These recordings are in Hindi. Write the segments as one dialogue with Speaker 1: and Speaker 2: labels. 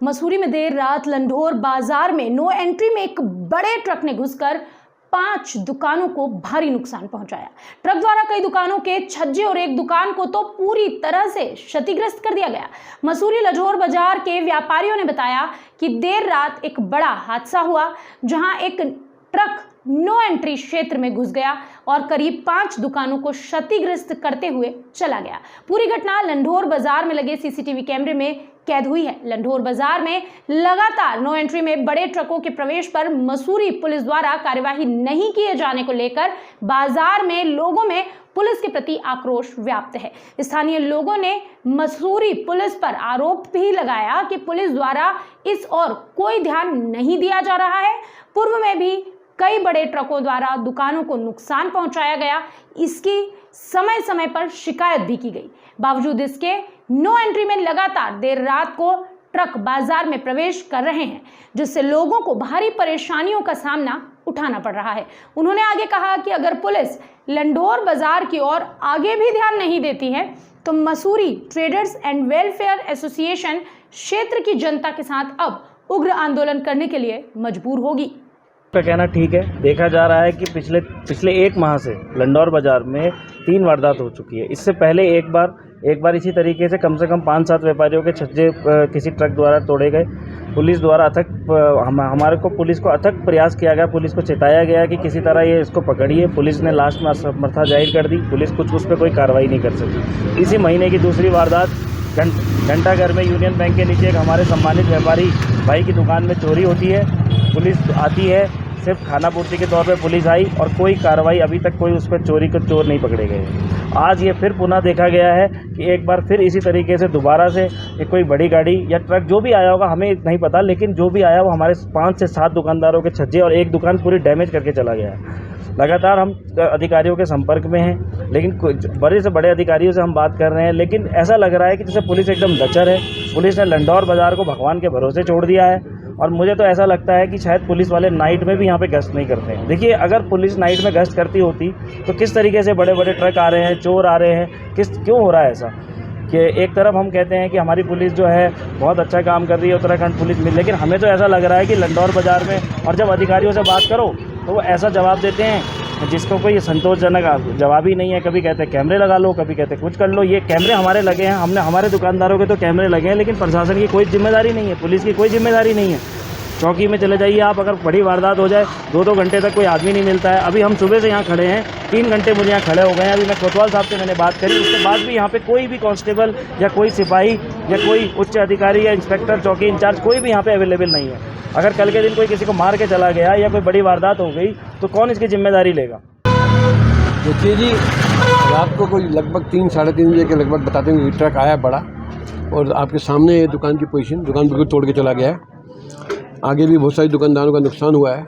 Speaker 1: मसूरी में देर रात लंढोर बाजार में नो एंट्री में एक बड़े ट्रक ने घुसकर 5 दुकानों को भारी नुकसान पहुंचाया। ट्रक द्वारा कई दुकानों के छज्जे और एक दुकान को तो पूरी तरह से क्षतिग्रस्त कर दिया गया। मसूरी लंढोर बाजार के व्यापारियों ने बताया कि देर रात एक बड़ा हादसा हुआ, जहां एक ट्रक नो एंट्री क्षेत्र में घुस गया और करीब 5 दुकानों को क्षतिग्रस्त करते हुए चला गया। पूरी घटना लंढोर बाजार में लगे सीसीटीवी कैमरे में कैद हुई है। लंढोर बाजार में लगातार नो एंट्री में बड़े ट्रकों के प्रवेश पर मसूरी पुलिस द्वारा कार्यवाही नहीं किए जाने को लेकर बाजार में लोगों में पुलिस के प्रति आक्रोश व्याप्त है। स्थानीय लोगों ने मसूरी पुलिस पर आरोप भी लगाया कि पुलिस द्वारा इस ओर कोई ध्यान नहीं दिया जा रहा है। पूर्व में भी कई बड़े ट्रकों द्वारा दुकानों को नुकसान पहुंचाया गया, इसकी समय समय पर शिकायत भी की गई। बावजूद इसके नो एंट्री में लगातार देर रात को ट्रक बाजार में प्रवेश कर रहे हैं, जिससे लोगों को भारी परेशानियों का सामना उठाना पड़ रहा है। उन्होंने आगे कहा कि अगर पुलिस लंढोर बाजार की ओर आगे भी ध्यान नहीं देती है तो Mussoorie traders and welfare association क्षेत्र की जनता के साथ अब उग्र आंदोलन करने के लिए मजबूर होगी।
Speaker 2: का कहना ठीक है। देखा जा रहा है कि पिछले 1 माह से लंढोर बाजार में 3 वारदात हो चुकी है। इससे पहले एक बार इसी तरीके से कम 5-7 व्यापारियों के छज्जे किसी ट्रक द्वारा तोड़े गए। पुलिस द्वारा पुलिस को अथक प्रयास किया गया, पुलिस को चेताया गया कि किसी तरह ये इसको पकड़िए। पुलिस ने लास्ट में असमर्थता जाहिर कर दी, पुलिस कुछ उस पर कोई कार्रवाई नहीं कर सकी। इसी महीने की दूसरी वारदात घंटाघर में यूनियन बैंक के नीचे एक हमारे सम्मानित व्यापारी भाई की दुकान में चोरी होती है। पुलिस आती है, सिर्फ खाना पूर्ति के तौर पे पुलिस आई और कोई कार्रवाई अभी तक कोई उस पर चोर नहीं पकड़े गए। आज ये फिर पुनः देखा गया है कि एक बार फिर इसी तरीके से दोबारा से एक कोई बड़ी गाड़ी या ट्रक जो भी आया होगा हमें नहीं पता, लेकिन जो भी आया वो हमारे 5 से 7 दुकानदारों के छज्जे और एक दुकान पूरी डैमेज करके चला गया है। लगातार हम अधिकारियों के संपर्क में हैं, लेकिन बड़े से बड़े अधिकारियों से हम बात कर रहे हैं, लेकिन ऐसा लग रहा है कि जैसे पुलिस एकदम लचर है। पुलिस ने लंढोर बाजार को भगवान के भरोसे छोड़ दिया है और मुझे तो ऐसा लगता है कि शायद पुलिस वाले नाइट में भी यहाँ पे गश्त नहीं करते हैं। देखिए, अगर पुलिस नाइट में गश्त करती होती तो किस तरीके से बड़े बड़े ट्रक आ रहे हैं, चोर आ रहे हैं, क्यों हो रहा है ऐसा कि एक तरफ हम कहते हैं कि हमारी पुलिस जो है बहुत अच्छा काम कर रही है, उत्तराखंड पुलिस में, लेकिन हमें तो ऐसा लग रहा है कि लंढोर बाजार में और जब अधिकारियों से बात करो तो वो ऐसा जवाब देते हैं जिसको कोई संतोषजनक जवाब ही नहीं है। कभी कहते हैं कैमरे लगा लो, कभी कहते हैं कुछ कर लो। ये कैमरे हमारे लगे हैं, हमारे दुकानदारों के तो कैमरे लगे हैं, लेकिन प्रशासन की कोई जिम्मेदारी नहीं है, पुलिस की कोई जिम्मेदारी नहीं है। चौकी में चले जाइए आप, अगर बड़ी वारदात हो जाए 2-2 घंटे तक कोई आदमी नहीं मिलता है। अभी हम सुबह से यहाँ खड़े हैं, 3 घंटे मुझे यहाँ खड़े हो गए हैं। अभी मैं कोतवाल साहब से मैंने बात करी, उसके बाद भी यहाँ पे कोई भी कांस्टेबल या कोई सिपाही या कोई उच्च अधिकारी या इंस्पेक्टर चौकी इंचार्ज कोई भी यहाँ पे अवेलेबल नहीं है। अगर कल के दिन कोई किसी को मार के चला गया या कोई बड़ी वारदात हो गई तो कौन इसकी जिम्मेदारी लेगा?
Speaker 3: देखिए जी, रात को कोई लगभग 3-3:30 बजे के लगभग बताते हैं कि ट्रक आया बड़ा और आपके सामने दुकान की पोजीशन, दुकान बिल्कुल तोड़ के चला गया है। आगे भी बहुत सारी दुकानदारों का नुकसान हुआ है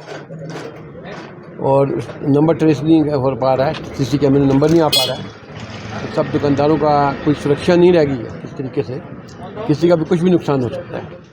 Speaker 3: और नंबर ट्रेस नहीं हो पा रहा है, सीसी कैमरे में नंबर नहीं आ पा रहा है। तो सब दुकानदारों का कोई सुरक्षा नहीं रहेगी इस तरीके से, किसी का भी कुछ भी नुकसान हो सकता है।